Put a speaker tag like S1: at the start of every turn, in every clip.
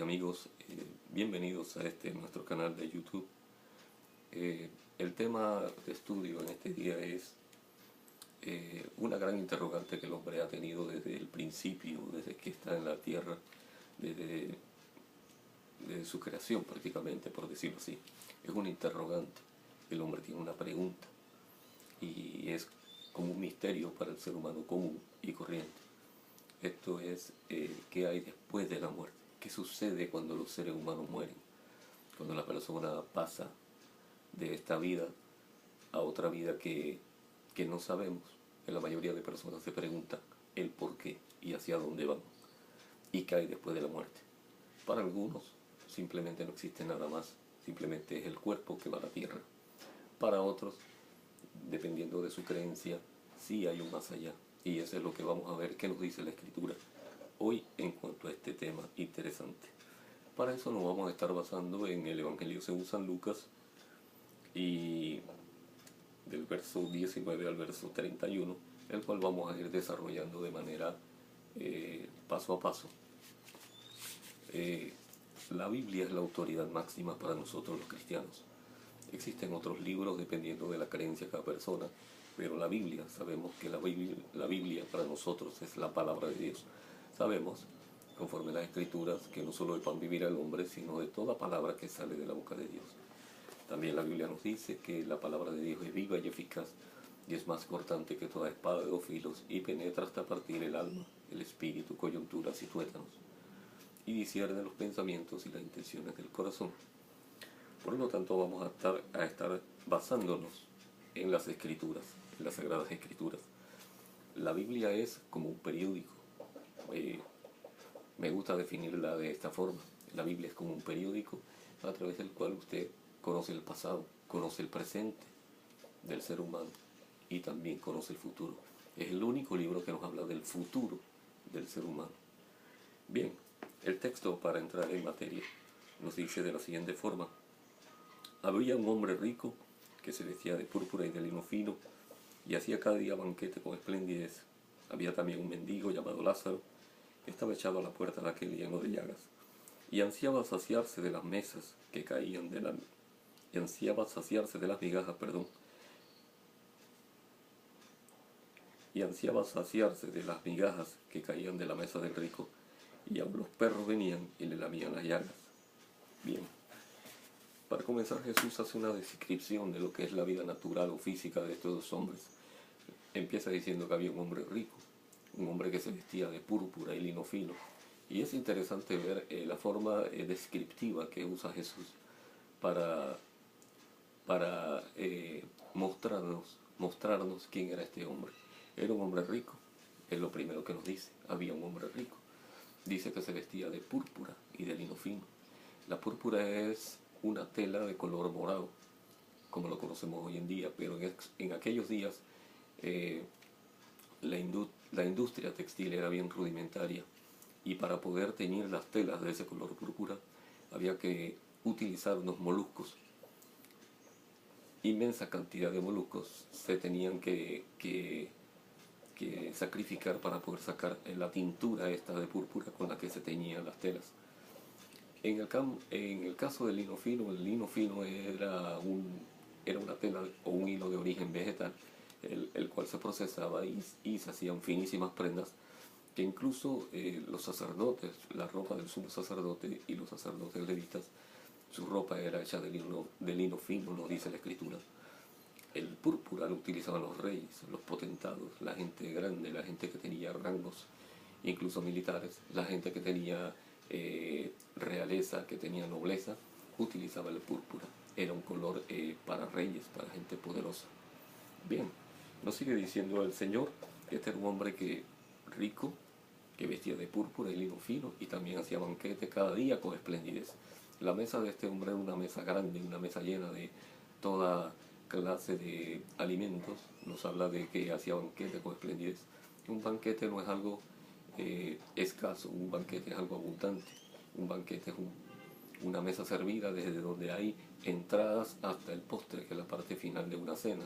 S1: y amigos, bienvenidos a nuestro canal de YouTube. El tema de estudio en este día es una gran interrogante que el hombre ha tenido desde el principio, desde que está en la tierra, desde su creación prácticamente, por decirlo así. Es una interrogante. El hombre tiene una pregunta y es como un misterio para el ser humano común y corriente. Esto es, ¿qué hay después de la muerte? ¿Qué sucede cuando los seres humanos mueren? Cuando la persona pasa de esta vida a otra vida que no sabemos. La mayoría de personas se preguntan el por qué y hacia dónde van y qué hay después de la muerte. Para algunos simplemente no existe nada más, simplemente es el cuerpo que va a la tierra. Para otros, dependiendo de su creencia, sí hay un más allá. Y eso es lo que vamos a ver qué nos dice la Escritura hoy en cuanto a este tema interesante. Para eso nos vamos a estar basando en el Evangelio según San Lucas y del verso 19 al verso 31, el cual vamos a ir desarrollando de manera paso a paso. La Biblia es la autoridad máxima para nosotros los cristianos. Existen otros libros dependiendo de la creencia de cada persona, pero la Biblia, sabemos que la Biblia para nosotros es la palabra de Dios. Sabemos, conforme a las Escrituras, que no solo de pan vivirá el hombre, sino de toda palabra que sale de la boca de Dios. También la Biblia nos dice que la palabra de Dios es viva y eficaz, y es más cortante que toda espada de dos filos, y penetra hasta partir el alma, el espíritu, coyunturas y tuétanos, y discierne los pensamientos y las intenciones del corazón. Por lo tanto, vamos a estar basándonos en las Escrituras, en las Sagradas Escrituras. La Biblia es como un periódico. Me gusta definirla de esta forma. La Biblia es como un periódico a través del cual usted conoce el pasado, conoce el presente del ser humano y también conoce el futuro. Es el único libro que nos habla del futuro del ser humano. Bien, el texto para entrar en materia nos dice de la siguiente forma. Había un hombre rico que se vestía de púrpura y de lino fino y hacía cada día banquete con esplendidez. Había también un mendigo llamado Lázaro que estaba echado a la puerta de aquel lleno de llagas y ansiaba saciarse de las mesas que caían de la y ansiaba saciarse de las migajas, y ansiaba saciarse de las migajas que caían de la mesa del rico, y aun los perros venían y le lamían las llagas. Bien, para comenzar, Jesús hace una descripción de lo que es la vida natural o física de estos dos hombres. Empieza diciendo que había un hombre rico, un hombre que se vestía de púrpura y lino fino, y es interesante ver la forma descriptiva que usa Jesús para mostrarnos quién era este hombre. Era un hombre rico, es lo primero que nos dice. Había un hombre rico. Dice que se vestía de púrpura y de lino fino. La púrpura es una tela de color morado, como lo conocemos hoy en día, pero en aquellos días la industria textil era bien rudimentaria y para poder teñir las telas de ese color púrpura había que utilizar unos moluscos. Inmensa cantidad de moluscos se tenían que sacrificar para poder sacar la tintura esta de púrpura con la que se teñían las telas. En el caso del lino fino, el lino fino era una tela o un hilo de origen vegetal, el cual se procesaba y se hacían finísimas prendas que incluso los sacerdotes, la ropa del sumo sacerdote y los sacerdotes levitas, su ropa era hecha de lino fino, nos dice la Escritura. El púrpura lo utilizaban los reyes, los potentados, la gente grande, la gente que tenía rangos, incluso militares, la gente que tenía realeza, que tenía nobleza, utilizaba el púrpura. Era un color para reyes, para gente poderosa. Bien, nos sigue diciendo el Señor que este era un hombre rico, que vestía de púrpura y lino fino y también hacía banquete cada día con esplendidez. La mesa de este hombre era una mesa grande, una mesa llena de toda clase de alimentos. Nos habla de que hacía banquete con esplendidez. Un banquete no es algo escaso, un banquete es algo abundante. Un banquete es una mesa servida desde donde hay entradas hasta el postre, que es la parte final de una cena,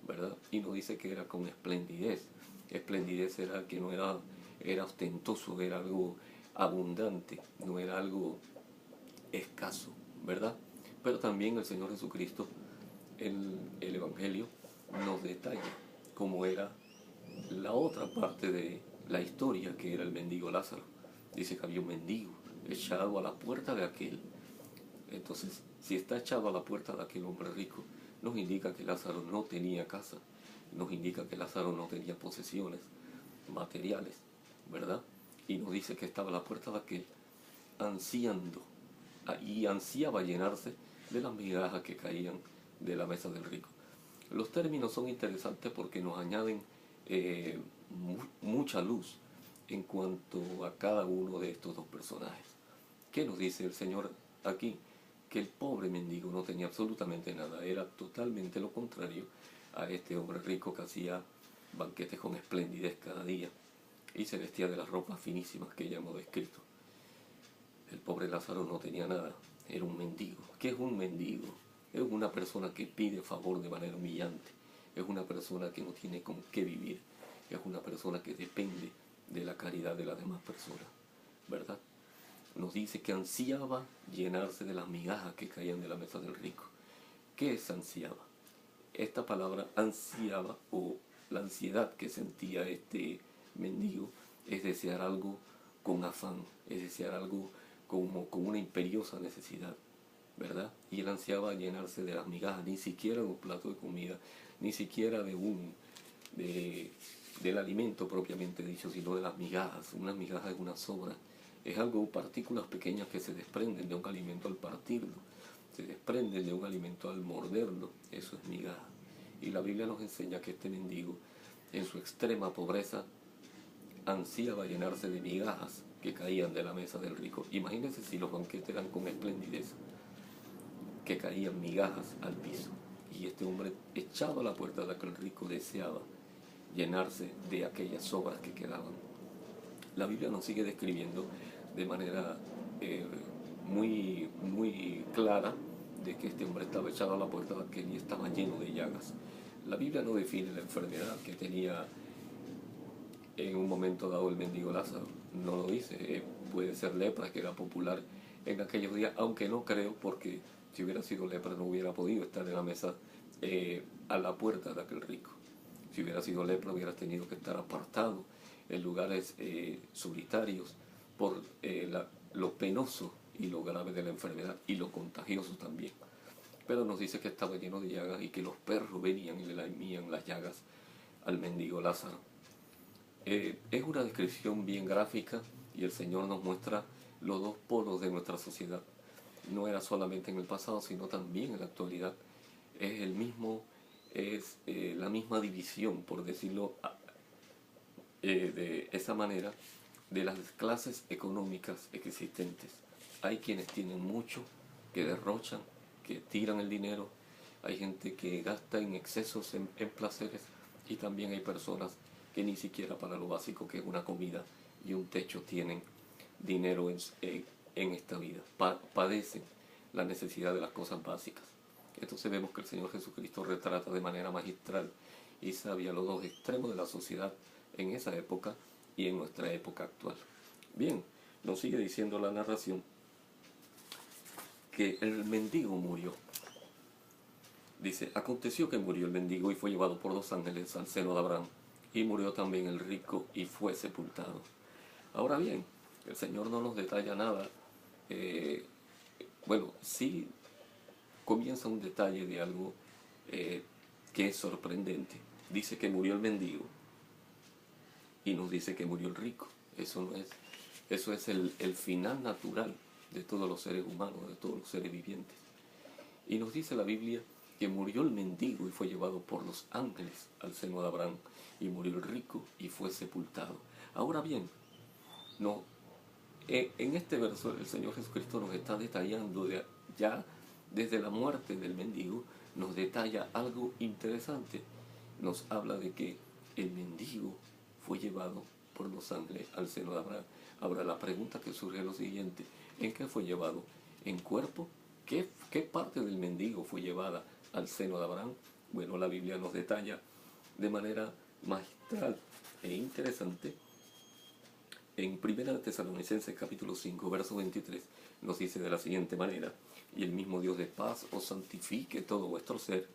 S1: ¿verdad? Y nos dice que era con esplendidez. Esplendidez era que no era ostentoso, era algo abundante, no era algo escaso, ¿verdad? Pero también el Señor Jesucristo, el Evangelio, nos detalla cómo era la otra parte de la historia, que era el mendigo Lázaro. Dice que había un mendigo echado a la puerta de aquel. Entonces, si está echado a la puerta de aquel hombre rico, nos indica que Lázaro no tenía casa, nos indica que Lázaro no tenía posesiones materiales, ¿verdad? Y nos dice que estaba a la puerta de aquel ansiando, y ansiaba llenarse de las migajas que caían de la mesa del rico. Los términos son interesantes porque nos añaden mucha luz en cuanto a cada uno de estos dos personajes. ¿Qué nos dice el Señor aquí? Que el pobre mendigo no tenía absolutamente nada, era totalmente lo contrario a este hombre rico que hacía banquetes con esplendidez cada día y se vestía de las ropas finísimas que ya hemos descrito. El pobre Lázaro no tenía nada, era un mendigo. ¿Qué es un mendigo? Es una persona que pide favor de manera humillante, es una persona que no tiene con qué vivir, es una persona que depende de la caridad de las demás personas, ¿verdad? Nos dice que ansiaba llenarse de las migajas que caían de la mesa del rico. ¿Qué es ansiaba? Esta palabra ansiaba, o la ansiedad que sentía este mendigo, es desear algo con afán, es desear algo como con una imperiosa necesidad, ¿verdad? Y él ansiaba llenarse de las migajas, ni siquiera de un plato de comida, ni siquiera del alimento propiamente dicho, sino de las migajas. Unas migajas es una sobra, es algo, partículas pequeñas que se desprenden de un alimento al partirlo, se desprenden de un alimento al morderlo, eso es migaja. Y la Biblia nos enseña que este mendigo, en su extrema pobreza, ansiaba llenarse de migajas que caían de la mesa del rico. Imagínense si los banquetes eran con esplendidez, que caían migajas al piso. Y este hombre, echado a la puerta de aquel rico, deseaba llenarse de aquellas sobras que quedaban. La Biblia nos sigue describiendo de manera muy clara de que este hombre estaba echado a la puerta de aquel y estaba lleno de llagas. La Biblia no define la enfermedad que tenía en un momento dado el mendigo Lázaro, no lo dice. Puede ser lepra, que era popular en aquellos días, aunque no creo, porque si hubiera sido lepra no hubiera podido estar en la mesa a la puerta de aquel rico. Si hubiera sido lepra hubiera tenido que estar apartado en lugares solitarios por lo penoso y lo grave de la enfermedad y lo contagioso también. Pero nos dice que estaba lleno de llagas y que los perros venían y le lamían las llagas al mendigo Lázaro. Es una descripción bien gráfica y el Señor nos muestra los dos polos de nuestra sociedad. No era solamente en el pasado, sino también en la actualidad. Es la misma división, por decirlo de esa manera, de las clases económicas existentes. Hay quienes tienen mucho, que derrochan, que tiran el dinero. Hay gente que gasta en excesos en placeres, y también hay personas que ni siquiera para lo básico, que es una comida y un techo, tienen dinero en esta vida. Padecen la necesidad de las cosas básicas. Entonces vemos que el Señor Jesucristo retrata de manera magistral y sabia los dos extremos de la sociedad en esa época y en nuestra época actual. Bien, nos sigue diciendo la narración que el mendigo murió. Dice, aconteció que murió el mendigo y fue llevado por 2 ángeles al seno de Abraham, y murió también el rico y fue sepultado. Ahora bien, el Señor no nos detalla nada. Bueno, sí comienza un detalle de algo que es sorprendente. Dice que murió el mendigo y nos dice que murió el rico. Eso es el final natural de todos los seres humanos, de todos los seres vivientes. Y nos dice la Biblia que murió el mendigo y fue llevado por los ángeles al seno de Abraham, y murió el rico y fue sepultado. Ahora bien, no, en este verso el Señor Jesucristo nos está detallando ya desde la muerte del mendigo, nos detalla algo interesante. Nos habla de que el mendigo fue llevado por los ángeles al seno de Abraham. Ahora la pregunta que surge es lo siguiente: ¿en qué fue llevado? ¿En cuerpo? ¿Qué parte del mendigo fue llevada al seno de Abraham? Bueno, la Biblia nos detalla de manera magistral e interesante En 1 Tesalonicenses capítulo 5, verso 23, nos dice de la siguiente manera: y el mismo Dios de paz os santifique todo vuestro ser,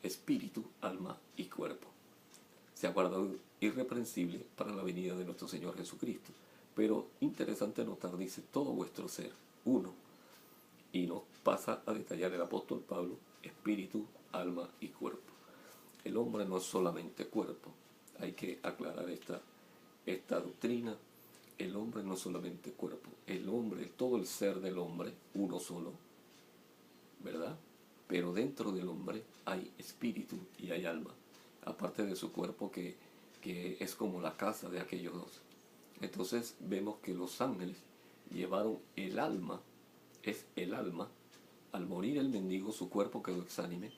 S1: espíritu, alma y cuerpo, se ha guardado irreprensible para la venida de nuestro Señor Jesucristo. Pero interesante notar, dice todo vuestro ser, uno, y nos pasa a detallar el apóstol Pablo, espíritu, alma y cuerpo. El hombre no es solamente cuerpo, hay que aclarar esta doctrina. El hombre no es solamente cuerpo, el hombre, todo el ser del hombre, uno solo, ¿verdad? Pero dentro del hombre hay espíritu y hay alma, aparte de su cuerpo que es como la casa de aquellos dos. Entonces vemos que los ángeles llevaron el alma, es el alma, al morir el mendigo su cuerpo quedó exánime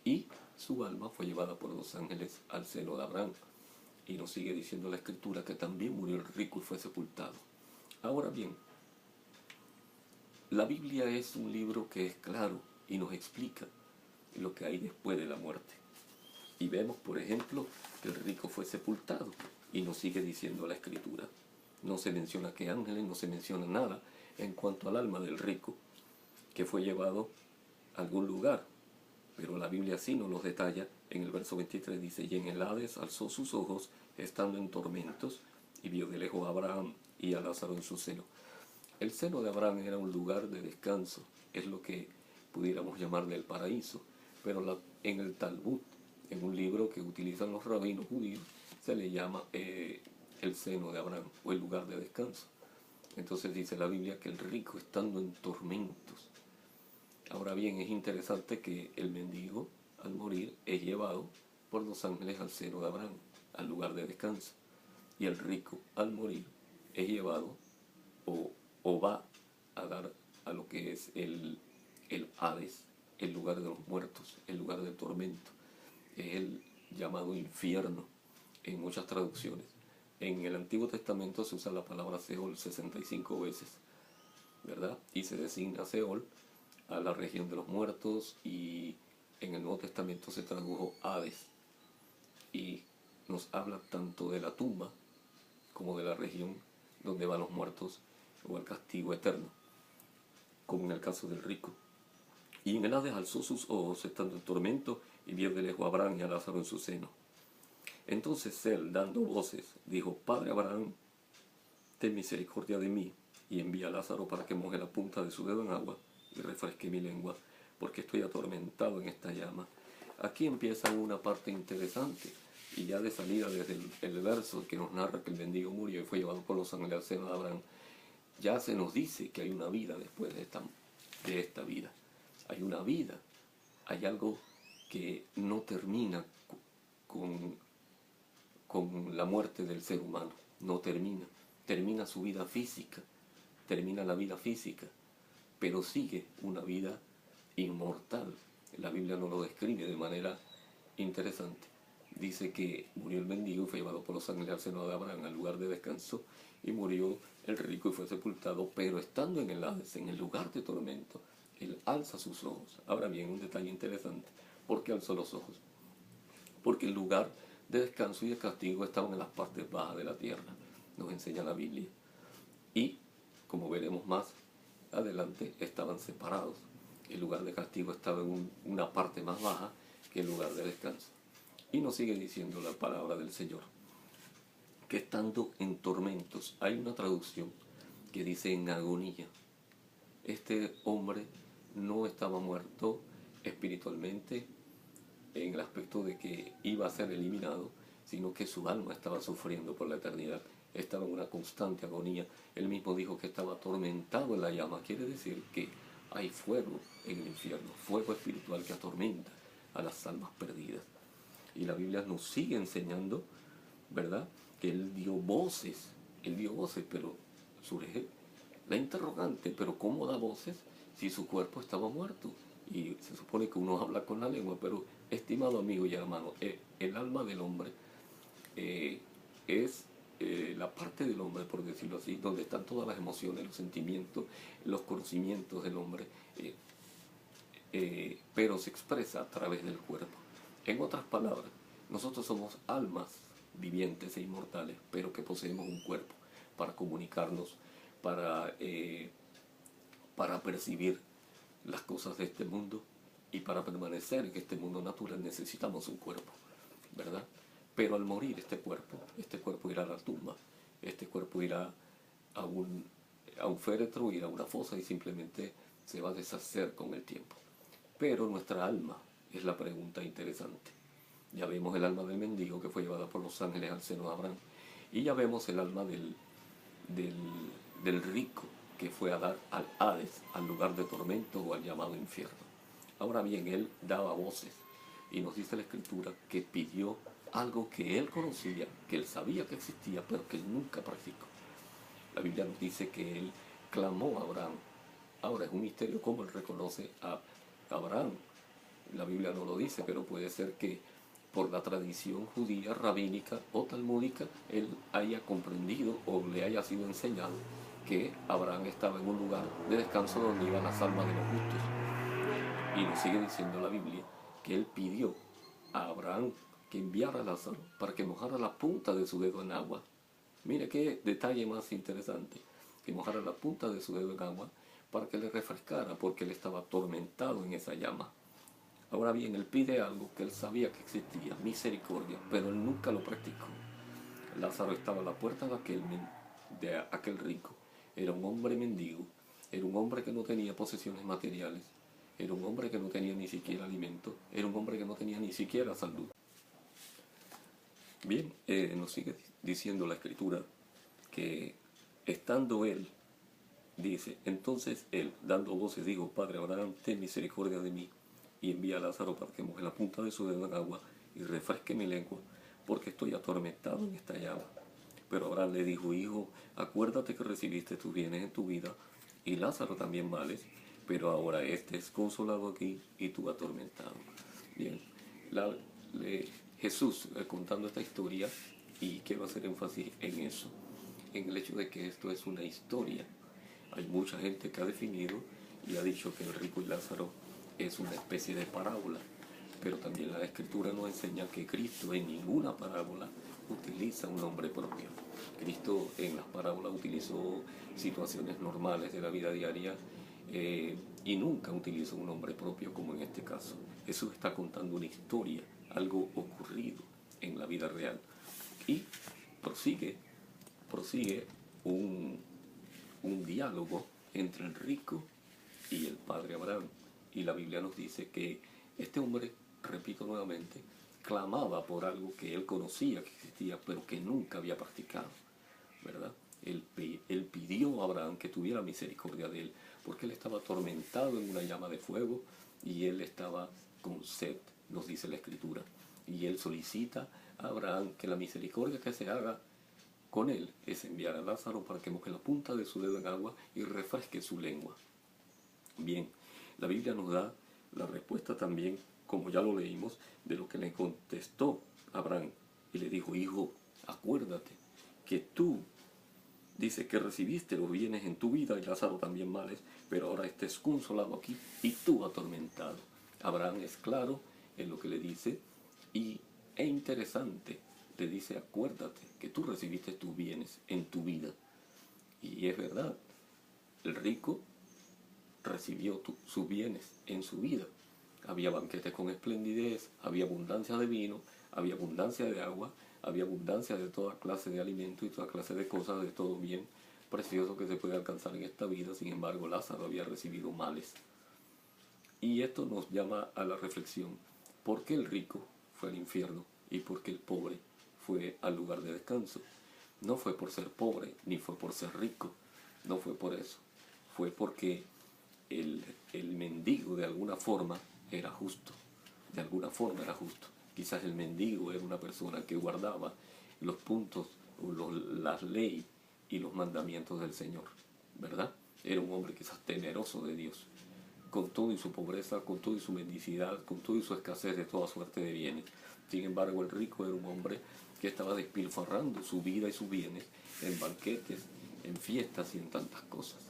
S1: y su alma fue llevada por los ángeles al seno de Abraham. Y nos sigue diciendo la escritura que también murió el rico y fue sepultado. Ahora bien, la Biblia es un libro que es claro y nos explica lo que hay después de la muerte. Y vemos, por ejemplo, que el rico fue sepultado y nos sigue diciendo la escritura. No se menciona qué ángeles, no se menciona nada en cuanto al alma del rico, que fue llevado a algún lugar. Pero la Biblia sí nos los detalla. En el verso 23 dice: y en el Hades alzó sus ojos, estando en tormentos, y vio de lejos a Abraham y a Lázaro en su seno. El seno de Abraham era un lugar de descanso, es lo que pudiéramos llamarle el paraíso. Pero en el Talmud, en un libro que utilizan los rabinos judíos, se le llama el seno de Abraham, o el lugar de descanso. Entonces dice la Biblia que el rico, estando en tormentos. Ahora bien, es interesante que el mendigo, al morir, es llevado por los ángeles al seno de Abraham, al lugar de descanso. Y el rico, al morir, es llevado o va a dar a lo que es el Hades, el lugar de los muertos, el lugar del tormento. Es el llamado infierno en muchas traducciones. En el Antiguo Testamento se usa la palabra Seol 65 veces, ¿verdad? Y se designa Seol a la región de los muertos, y en el Nuevo Testamento se tradujo Hades y nos habla tanto de la tumba como de la región donde van los muertos o al castigo eterno, como en el caso del rico. Y en el Hades alzó sus ojos estando en tormento y vio de lejos a Abraham y a Lázaro en su seno. Entonces él, dando voces, dijo: Padre Abraham, ten misericordia de mí y envía a Lázaro para que moje la punta de su dedo en agua y refresque mi lengua, porque estoy atormentado en esta llama. Aquí empieza una parte interesante, y ya de salida desde el verso que nos narra que el mendigo murió y fue llevado por los ángeles al seno de Abraham, ya se nos dice que hay una vida después de esta vida. Hay una vida, hay algo que no termina con la muerte del ser humano, no termina su vida física, termina la vida física, pero sigue una vida inmortal. La Biblia nos lo describe de manera interesante. Dice que murió el mendigo y fue llevado por los ángeles al seno de Abraham, al lugar de descanso, y murió el rico y fue sepultado, pero estando en el Hades, en el lugar de tormento, él alza sus ojos. Ahora bien, un detalle interesante: ¿por qué alzó los ojos? Porque el lugar de descanso y de castigo estaban en las partes bajas de la tierra, nos enseña la Biblia. Y, como veremos más adelante, estaban separados. El lugar de castigo estaba en una parte más baja que el lugar de descanso. Y nos sigue diciendo la palabra del Señor, que estando en tormentos, hay una traducción que dice en agonía. Este hombre no estaba muerto espiritualmente en el aspecto de que iba a ser eliminado, sino que su alma estaba sufriendo por la eternidad, estaba en una constante agonía. Él mismo dijo que estaba atormentado en la llama. Quiere decir que hay fuego en el infierno, fuego espiritual que atormenta a las almas perdidas. Y la Biblia nos sigue enseñando, ¿verdad?, que él dio voces, pero surge la interrogante: ¿pero cómo da voces si su cuerpo estaba muerto? Y se supone que uno habla con la lengua, pero, estimado amigo y hermano, el alma del hombre es la parte del hombre, por decirlo así, donde están todas las emociones, los sentimientos, los conocimientos del hombre, pero se expresa a través del cuerpo. En otras palabras, nosotros somos almas vivientes e inmortales, pero que poseemos un cuerpo para comunicarnos, para, para percibir las cosas de este mundo y para permanecer en este mundo natural necesitamos un cuerpo, ¿verdad? Pero al morir este cuerpo irá a la tumba, este cuerpo irá a un féretro, irá a una fosa y simplemente se va a deshacer con el tiempo. Pero nuestra alma es la pregunta interesante. Ya vemos el alma del mendigo que fue llevada por los ángeles al seno de Abraham. Y ya vemos el alma del, del rico que fue a dar al Hades, al lugar de tormento o al llamado infierno. Ahora bien, él daba voces y nos dice la Escritura que pidió algo que él conocía, que él sabía que existía, pero que él nunca practicó. La Biblia nos dice que él clamó a Abraham. Ahora es un misterio cómo él reconoce a Abraham. La Biblia no lo dice, pero puede ser que por la tradición judía, rabínica o talmúdica, él haya comprendido o le haya sido enseñado que Abraham estaba en un lugar de descanso donde iban las almas de los justos. Y nos sigue diciendo la Biblia que él pidió a Abraham que enviara a Lázaro para que mojara la punta de su dedo en agua. Mire qué detalle más interesante, que mojara la punta de su dedo en agua para que le refrescara, porque él estaba atormentado en esa llama. Ahora bien, él pide algo que él sabía que existía, misericordia, pero él nunca lo practicó. Lázaro estaba a la puerta de aquel rico. Era un hombre mendigo, era un hombre que no tenía posesiones materiales, era un hombre que no tenía ni siquiera alimento, era un hombre que no tenía ni siquiera salud. Bien, nos sigue diciendo la Escritura que estando él, dice, entonces él, dando voces, dijo, Padre Abraham, ten misericordia de mí, y envía a Lázaro para que moje la punta de su dedo en agua y refresque mi lengua, porque estoy atormentado en esta llama. Pero Abraham le dijo, hijo, acuérdate que recibiste tus bienes en tu vida, y Lázaro también males, pero ahora este es consolado aquí y tú atormentado. Bien, Jesús contando esta historia, y quiero hacer énfasis en eso, en el hecho de que esto es una historia. Hay mucha gente que ha definido y ha dicho que el rico y Lázaro es una especie de parábola, pero también la Escritura nos enseña que Cristo en ninguna parábola utiliza un nombre propio. Cristo en las parábolas utilizó situaciones normales de la vida diaria y nunca utilizó un nombre propio como en este caso. Jesús está contando una historia, algo ocurrido en la vida real. Y prosigue un diálogo entre el rico y el padre Abraham. Y la Biblia nos dice que este hombre, repito nuevamente, clamaba por algo que él conocía que existía, pero que nunca había practicado, ¿verdad? Él pidió a Abraham que tuviera misericordia de él, porque él estaba atormentado en una llama de fuego y él estaba con sed, nos dice la Escritura. Y él solicita a Abraham que la misericordia que se haga con él es enviar a Lázaro para que moje la punta de su dedo en agua y refresque su lengua. Bien, la Biblia nos da la respuesta también, como ya lo leímos, de lo que le contestó Abraham. Y le dijo, hijo, acuérdate que tú, dice que recibiste los bienes en tu vida y Lázaro también males, pero ahora estés consolado aquí y tú atormentado. Abraham es claro en lo que le dice y es interesante. Le dice, acuérdate que tú recibiste tus bienes en tu vida. Y es verdad, el rico recibió sus bienes en su vida. Había banquetes con esplendidez, había abundancia de vino, había abundancia de agua, había abundancia de toda clase de alimento y toda clase de cosas, de todo bien precioso que se puede alcanzar en esta vida. Sin embargo, Lázaro había recibido males. Y esto nos llama a la reflexión. ¿Por qué el rico fue al infierno y por qué el pobre fue al lugar de descanso? No fue por ser pobre, ni fue por ser rico, no fue por eso. Fue porque el mendigo de alguna forma era justo, de alguna forma era justo. Quizás el mendigo era una persona que guardaba los puntos, las leyes y los mandamientos del Señor, ¿verdad? Era un hombre quizás temeroso de Dios, con todo y su pobreza, con todo y su mendicidad, con todo y su escasez de toda suerte de bienes. Sin embargo, el rico era un hombre que estaba despilfarrando su vida y sus bienes en banquetes, en fiestas y en tantas cosas.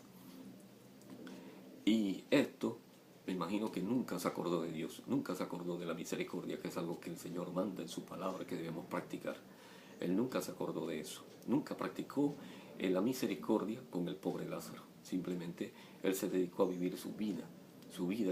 S1: Y esto, me imagino que nunca se acordó de Dios, nunca se acordó de la misericordia, que es algo que el Señor manda en su palabra que debemos practicar. Él nunca se acordó de eso, nunca practicó la misericordia con el pobre Lázaro. Simplemente él se dedicó a vivir su vida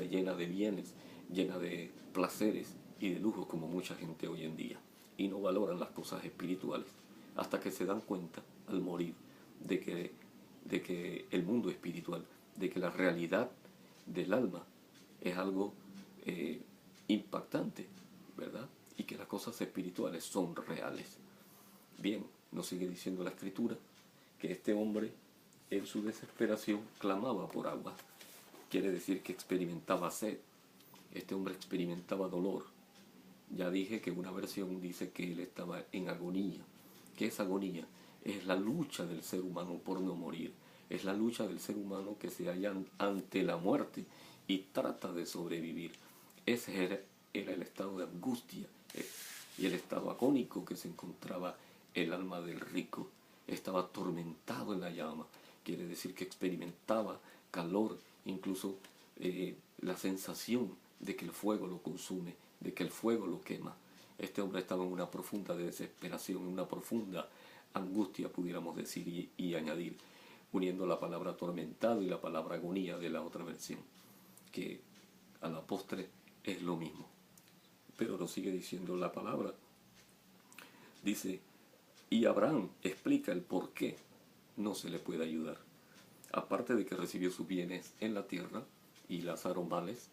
S1: llena de bienes, llena de placeres y de lujos como mucha gente hoy en día. Y no valoran las cosas espirituales hasta que se dan cuenta al morir de que el mundo espiritual, de que la realidad del alma es algo impactante, ¿verdad? Y que las cosas espirituales son reales. Bien, nos sigue diciendo la Escritura que este hombre en su desesperación clamaba por agua. Quiere decir que experimentaba sed. Este hombre experimentaba dolor. Ya dije que una versión dice que él estaba en agonía. ¿Qué es agonía? Es la lucha del ser humano por no morir. Es la lucha del ser humano que se halla ante la muerte y trata de sobrevivir. Ese era el estado de angustia y el estado agónico que se encontraba el alma del rico. Estaba atormentado en la llama. Quiere decir que experimentaba calor, incluso la sensación de que el fuego lo consume, de que el fuego lo quema. Este hombre estaba en una profunda desesperación, en una profunda angustia, pudiéramos decir, y añadir, uniendo la palabra atormentado y la palabra agonía de la otra versión, que a la postre es lo mismo. Pero nos sigue diciendo la palabra. Dice, y Abraham explica el por qué no se le puede ayudar. Aparte de que recibió sus bienes en la tierra y Lázaro males,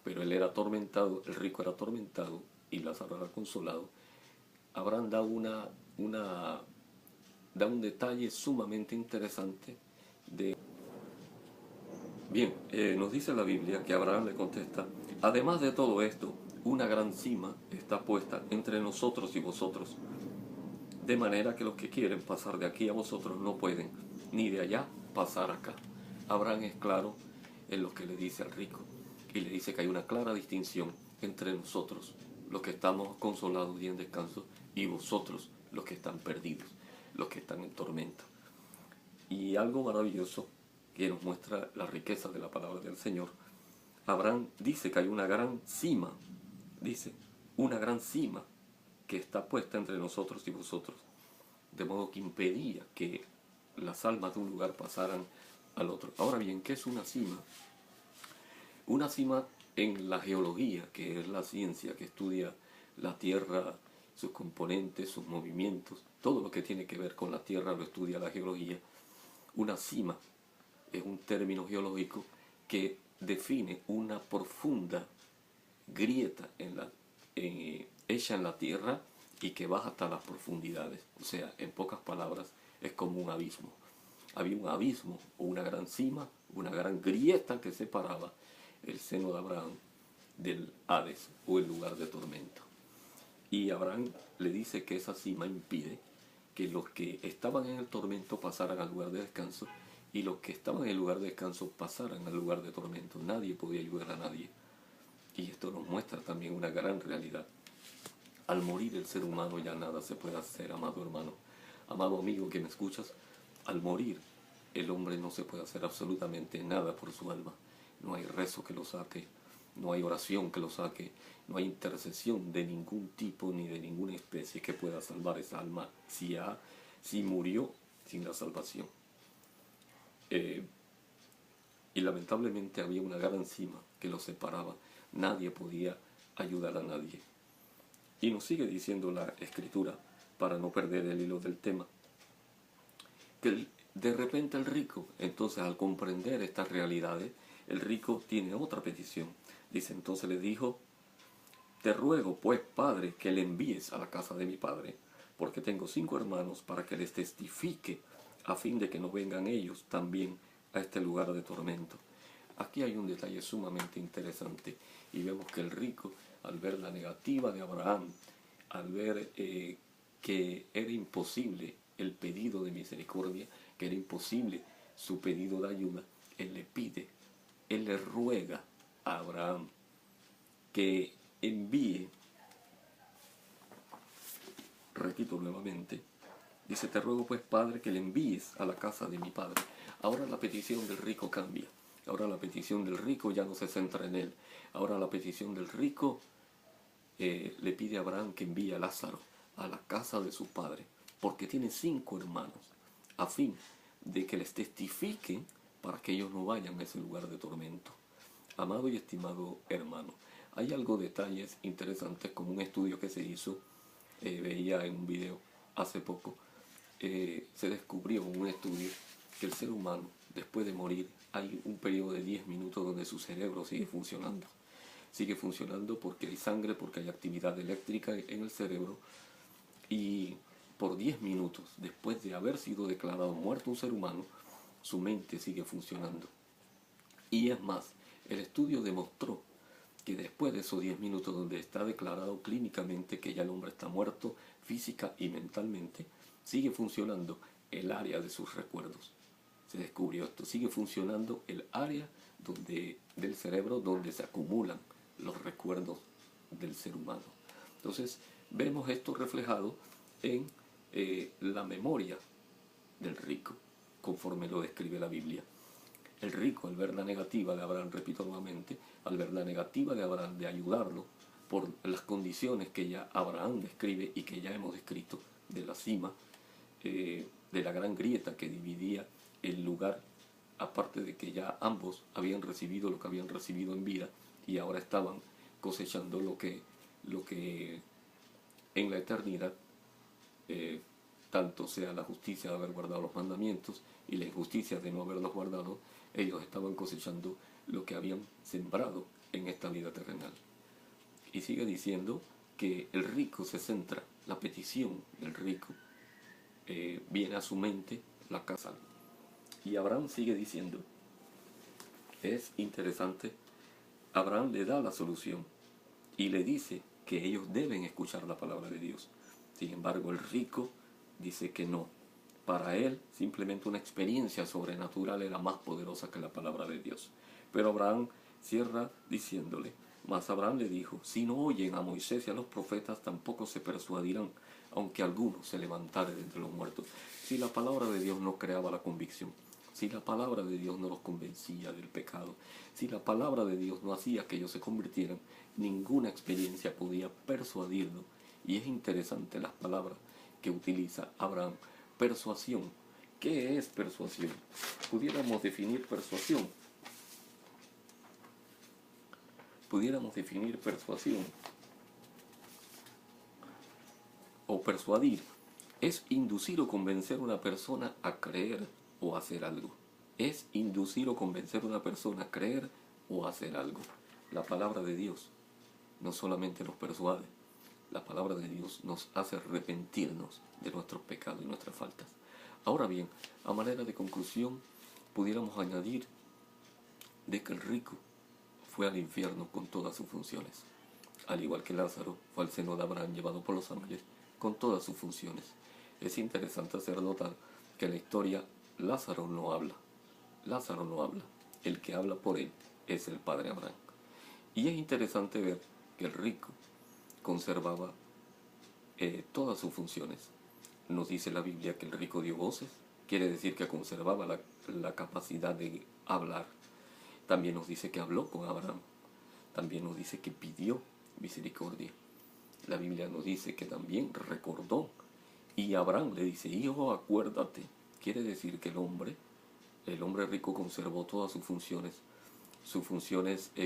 S1: pero él era atormentado, el rico era atormentado y Lázaro era consolado. Abraham da un detalle sumamente interesante de... Bien, nos dice la Biblia que Abraham le contesta, además de todo esto, una gran cima está puesta entre nosotros y vosotros, de manera que los que quieren pasar de aquí a vosotros no pueden, ni de allá pasar acá. Abraham es claro en lo que le dice al rico, y le dice que hay una clara distinción entre nosotros, los que estamos consolados y en descanso, y vosotros, los que están perdidos, los que están en tormenta. Y algo maravilloso que nos muestra la riqueza de la palabra del Señor, Abraham dice que hay una gran cima, dice, una gran cima que está puesta entre nosotros y vosotros, de modo que impedía que las almas de un lugar pasaran al otro. Ahora bien, ¿qué es una cima? Una cima en la geología, que es la ciencia que estudia la Tierra, sus componentes, sus movimientos, todo lo que tiene que ver con la Tierra lo estudia la geología. Una cima es un término geológico que define una profunda grieta hecha en la tierra y que baja hasta las profundidades. O sea, en pocas palabras, es como un abismo. Había un abismo o una gran cima, una gran grieta que separaba el seno de Abraham del Hades o el lugar de tormento. Y Abraham le dice que esa cima impide que los que estaban en el tormento pasaran al lugar de descanso y los que estaban en el lugar de descanso pasaran al lugar de tormento. Nadie podía ayudar a nadie. Y esto nos muestra también una gran realidad. Al morir el ser humano ya nada se puede hacer, amado hermano. Amado amigo que me escuchas, al morir el hombre no se puede hacer absolutamente nada por su alma. No hay rezo que lo saque, no hay oración que lo saque, no hay intercesión de ningún tipo ni de ninguna especie que pueda salvar esa alma si murió sin la salvación. Y lamentablemente había una gran cima que los separaba. Nadie podía ayudar a nadie. Y nos sigue diciendo la Escritura, para no perder el hilo del tema, que de repente el rico, entonces al comprender estas realidades, el rico tiene otra petición. Dice, entonces le dijo, te ruego pues, Padre, que le envíes a la casa de mi padre, porque tengo 5 hermanos para que les testifique, a fin de que no vengan ellos también a este lugar de tormento. Aquí hay un detalle sumamente interesante y vemos que el rico, al ver la negativa de Abraham, al ver que era imposible el pedido de misericordia, que era imposible su pedido de ayuda, él le ruega a Abraham que envíe, repito nuevamente, dice, te ruego pues, Padre, que le envíes a la casa de mi padre. Ahora la petición del rico cambia. Ahora la petición del rico ya no se centra en él. Ahora la petición del rico le pide a Abraham que envíe a Lázaro a la casa de su padre, porque tiene 5 hermanos, a fin de que les testifiquen para que ellos no vayan a ese lugar de tormento. Amado y estimado hermano, hay algo, detalles interesantes, como un estudio que se hizo, veía en un video hace poco, se descubrió en un estudio que el ser humano, después de morir, hay un periodo de 10 minutos donde su cerebro sigue funcionando. Sigue funcionando porque hay sangre, porque hay actividad eléctrica en el cerebro, y por 10 minutos, después de haber sido declarado muerto un ser humano, su mente sigue funcionando. Y es más, el estudio demostró que después de esos 10 minutos donde está declarado clínicamente que ya el hombre está muerto, física y mentalmente, sigue funcionando el área de sus recuerdos. Se descubrió esto, sigue funcionando el área del cerebro donde se acumulan los recuerdos del ser humano. Entonces, vemos esto reflejado en la memoria del rico, conforme lo describe la Biblia. El rico, al ver la negativa de Abraham, repito nuevamente, al ver la negativa de Abraham de ayudarlo por las condiciones que ya Abraham describe y que ya hemos descrito, de la cima, de la gran grieta que dividía el lugar, aparte de que ya ambos habían recibido lo que habían recibido en vida y ahora estaban cosechando lo que en la eternidad, tanto sea la justicia de haber guardado los mandamientos y la injusticia de no haberlos guardado, ellos estaban cosechando lo que habían sembrado en esta vida terrenal. Y sigue diciendo que el rico se centra, la petición del rico, viene a su mente la casa. Y Abraham sigue diciendo, es interesante, Abraham le da la solución y le dice que ellos deben escuchar la palabra de Dios. Sin embargo, el rico dice que no. Para él, simplemente una experiencia sobrenatural era más poderosa que la palabra de Dios. Pero Abraham cierra diciéndole, mas Abraham le dijo, si no oyen a Moisés y a los profetas, tampoco se persuadirán, aunque alguno se levantare de entre los muertos. Si la palabra de Dios no creaba la convicción, si la palabra de Dios no los convencía del pecado, si la palabra de Dios no hacía que ellos se convirtieran, ninguna experiencia podía persuadirlos. Y es interesante las palabras que utiliza Abraham. Persuasión. ¿Qué es persuasión? Pudiéramos definir persuasión. O persuadir es inducir o convencer a una persona a creer o hacer algo. Es inducir o convencer a una persona a creer o hacer algo. La palabra de Dios no solamente nos persuade, la palabra de Dios nos hace arrepentirnos de nuestros pecados y nuestras faltas. Ahora bien, a manera de conclusión, pudiéramos añadir de que el rico fue al infierno con todas sus funciones, al igual que Lázaro fue al seno de Abraham llevado por los ángeles con todas sus funciones. Es interesante hacer notar que en la historia Lázaro no habla. Lázaro no habla. El que habla por él es el Padre Abraham. Y es interesante ver que el rico conservaba todas sus funciones. Nos dice la Biblia que el rico dio voces, quiere decir que conservaba la capacidad de hablar. También nos dice que habló con Abraham. También nos dice que pidió misericordia. La Biblia nos dice que también recordó. Y Abraham le dice, hijo, acuérdate. Quiere decir que el hombre rico conservó todas sus funciones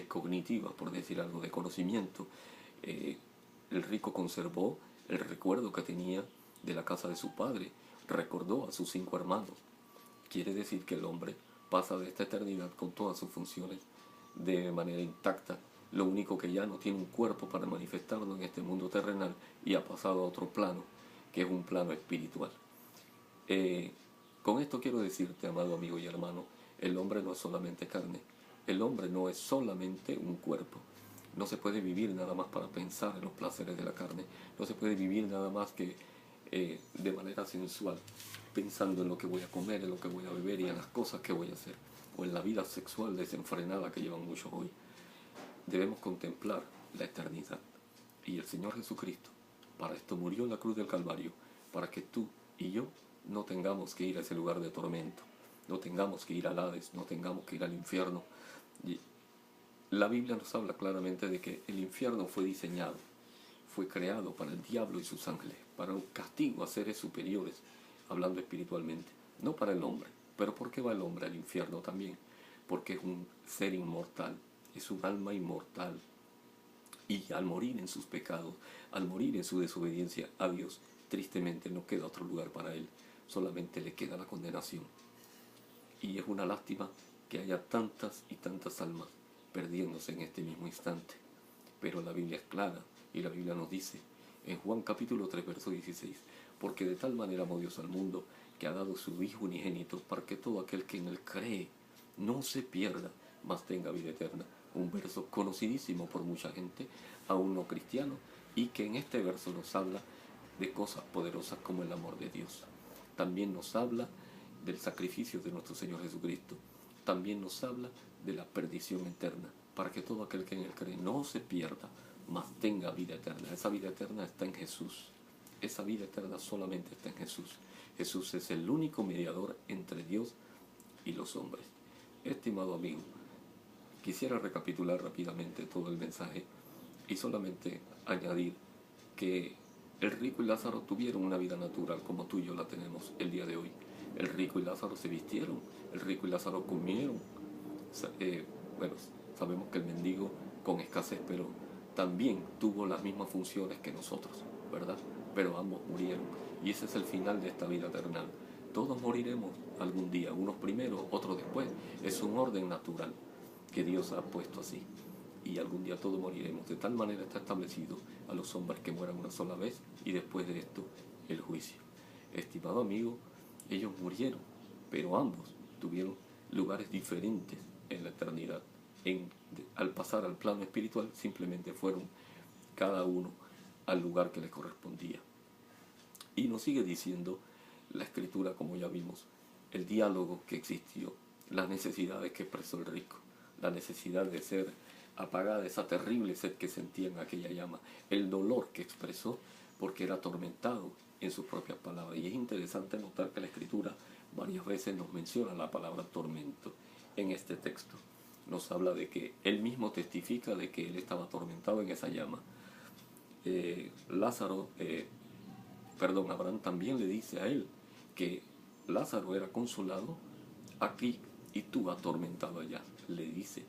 S1: cognitivas, por decir algo, de conocimiento. El rico conservó el recuerdo que tenía de la casa de su padre, recordó a sus 5 hermanos. Quiere decir que el hombre pasa de esta eternidad con todas sus funciones de manera intacta. Lo único que ya no tiene un cuerpo para manifestarlo en este mundo terrenal y ha pasado a otro plano, que es un plano espiritual. Con esto quiero decirte, amado amigo y hermano, el hombre no es solamente carne, el hombre no es solamente un cuerpo. No se puede vivir nada más para pensar en los placeres de la carne, no se puede vivir nada más que de manera sensual, pensando en lo que voy a comer, en lo que voy a beber y en las cosas que voy a hacer, o en la vida sexual desenfrenada que llevan muchos hoy. Debemos contemplar la eternidad. Y el Señor Jesucristo, para esto murió en la cruz del Calvario, para que tú y yo no tengamos que ir a ese lugar de tormento, no tengamos que ir al Hades, no tengamos que ir al infierno. Y la Biblia nos habla claramente de que el infierno fue diseñado, fue creado para el diablo y sus ángeles, para un castigo a seres superiores, hablando espiritualmente, no para el hombre. Pero ¿por qué va el hombre al infierno también? Porque es un ser inmortal, es un alma inmortal. Y al morir en sus pecados, al morir en su desobediencia a Dios, tristemente no queda otro lugar para él, solamente le queda la condenación. Y es una lástima que haya tantas y tantas almas perdiéndose en este mismo instante. Pero la Biblia es clara y la Biblia nos dice en Juan capítulo 3, verso 16, porque de tal manera amó Dios al mundo que ha dado su Hijo unigénito para que todo aquel que en él cree no se pierda, mas tenga vida eterna. Un verso conocidísimo por mucha gente, aún no cristiano, y que en este verso nos habla de cosas poderosas como el amor de Dios. También nos habla del sacrificio de nuestro Señor Jesucristo. También nos habla de la perdición eterna, para que todo aquel que en él cree no se pierda, mas tenga vida eterna. Esa vida eterna está en Jesús. Esa vida eterna solamente está en Jesús. Jesús es el único mediador entre Dios y los hombres. Estimado amigo, quisiera recapitular rápidamente todo el mensaje y solamente añadir que el rico y Lázaro tuvieron una vida natural como tú y yo la tenemos el día de hoy. El rico y Lázaro se vistieron, el rico y Lázaro comieron. Bueno, sabemos que el mendigo con escasez, pero también tuvo las mismas funciones que nosotros, ¿verdad? Pero ambos murieron. Y ese es el final de esta vida terrenal. Todos moriremos algún día, unos primero, otros después. Es un orden natural que Dios ha puesto así. Y algún día todos moriremos. De tal manera está establecido a los hombres que mueran una sola vez y después de esto el juicio. Estimado amigo, ellos murieron, pero ambos tuvieron lugares diferentes en la eternidad. Al pasar al plano espiritual simplemente fueron cada uno al lugar que les correspondía. Y nos sigue diciendo la escritura, como ya vimos, el diálogo que existió, las necesidades que expresó el rico, la necesidad de ser apagada esa terrible sed que sentía en aquella llama, el dolor que expresó porque era atormentado en sus propias palabras. Y es interesante notar que la escritura varias veces nos menciona la palabra tormento en este texto. Nos habla de que él mismo testifica de que él estaba atormentado en esa llama. Abraham también le dice a él que Lázaro era consolado aquí y tú atormentado allá, le dice.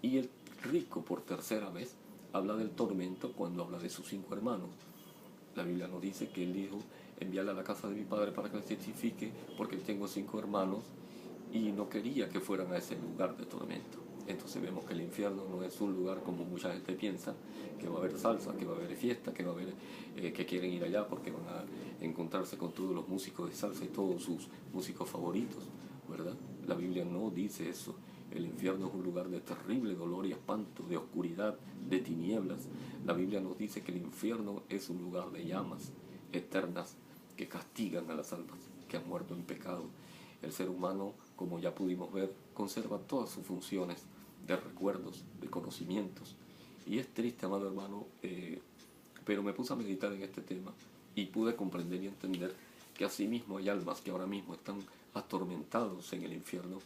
S1: Y el rico por tercera vez habla del tormento cuando habla de sus 5 hermanos. La Biblia nos dice que él dijo, envíale a la casa de mi padre para que les testifique, porque tengo 5 hermanos y no quería que fueran a ese lugar de tormento. Entonces vemos que el infierno no es un lugar como mucha gente piensa, que va a haber salsa, que va a haber fiesta, que va a haber que quieren ir allá porque van a encontrarse con todos los músicos de salsa y todos sus músicos favoritos, ¿verdad? La Biblia no dice eso. El infierno es un lugar de terrible dolor y espanto, de oscuridad, de tinieblas. La Biblia nos dice que el infierno es un lugar de llamas eternas que castigan a las almas que han muerto en pecado. El ser humano, como ya pudimos ver, conserva todas sus funciones de recuerdos, de conocimientos. Y es triste, amado hermano, pero me puse a meditar en este tema y pude comprender y entender que asimismo hay almas que ahora mismo están atormentados en el infierno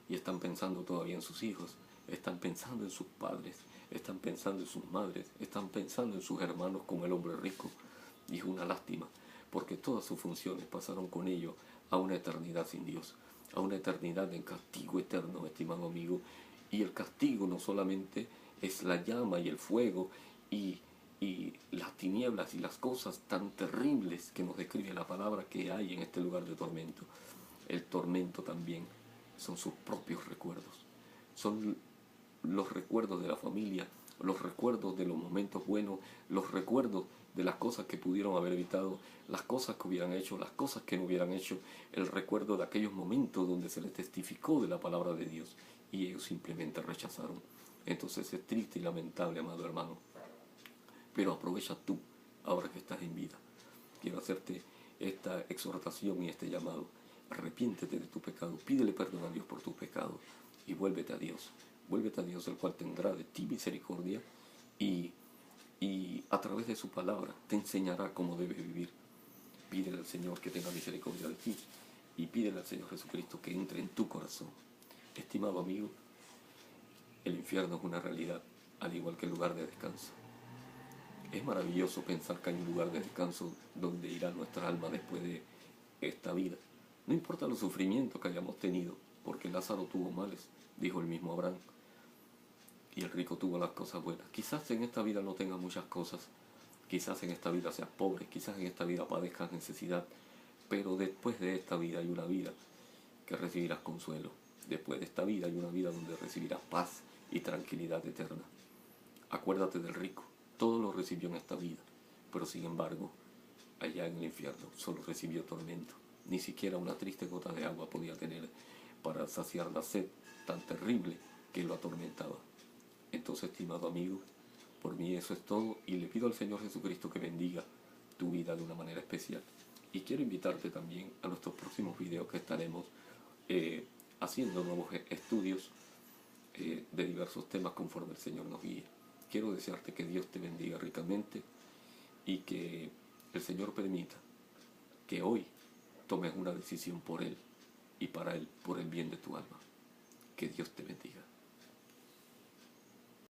S1: y están pensando todavía en sus hijos, están pensando en sus padres, están pensando en sus madres, están pensando en sus hermanos como el hombre rico. Y es una lástima, porque todas sus funciones pasaron con ello a una eternidad sin Dios, a una eternidad en castigo eterno, estimado amigo. Y el castigo no solamente es la llama y el fuego y las tinieblas y las cosas tan terribles que nos describe la palabra que hay en este lugar de tormento. El tormento también son sus propios recuerdos, son los recuerdos de la familia, los recuerdos de los momentos buenos, los recuerdos de las cosas que pudieron haber evitado, las cosas que hubieran hecho, las cosas que no hubieran hecho, el recuerdo de aquellos momentos donde se les testificó de la palabra de Dios y ellos simplemente rechazaron. Entonces es triste y lamentable, amado hermano, pero aprovecha tú, ahora que estás en vida. Quiero hacerte esta exhortación y este llamado. Arrepiéntete de tu pecado, pídele perdón a Dios por tus pecados y vuélvete a Dios. Vuélvete a Dios, el cual tendrá de ti misericordia y a través de su palabra te enseñará cómo debes vivir. Pídele al Señor que tenga misericordia de ti y pídele al Señor Jesucristo que entre en tu corazón. Estimado amigo, el infierno es una realidad, al igual que el lugar de descanso. Es maravilloso pensar que hay un lugar de descanso donde irá nuestra alma después de esta vida. No importa los sufrimientos que hayamos tenido, porque Lázaro tuvo males, dijo el mismo Abraham, y el rico tuvo las cosas buenas. Quizás en esta vida no tengas muchas cosas, quizás en esta vida seas pobre, quizás en esta vida padezcas necesidad, pero después de esta vida hay una vida que recibirás consuelo. Después de esta vida hay una vida donde recibirás paz y tranquilidad eterna. Acuérdate del rico, todo lo recibió en esta vida, pero sin embargo, allá en el infierno solo recibió tormento. Ni siquiera una triste gota de agua podía tener para saciar la sed tan terrible que lo atormentaba. Entonces, estimado amigo, por mí eso es todo y le pido al Señor Jesucristo que bendiga tu vida de una manera especial. Y quiero invitarte también a nuestros próximos videos que estaremos haciendo nuevos estudios de diversos temas conforme el Señor nos guíe. Quiero desearte que Dios te bendiga ricamente y que el Señor permita que hoy tomes una decisión por Él y para Él, por el bien de tu alma. Que Dios te bendiga.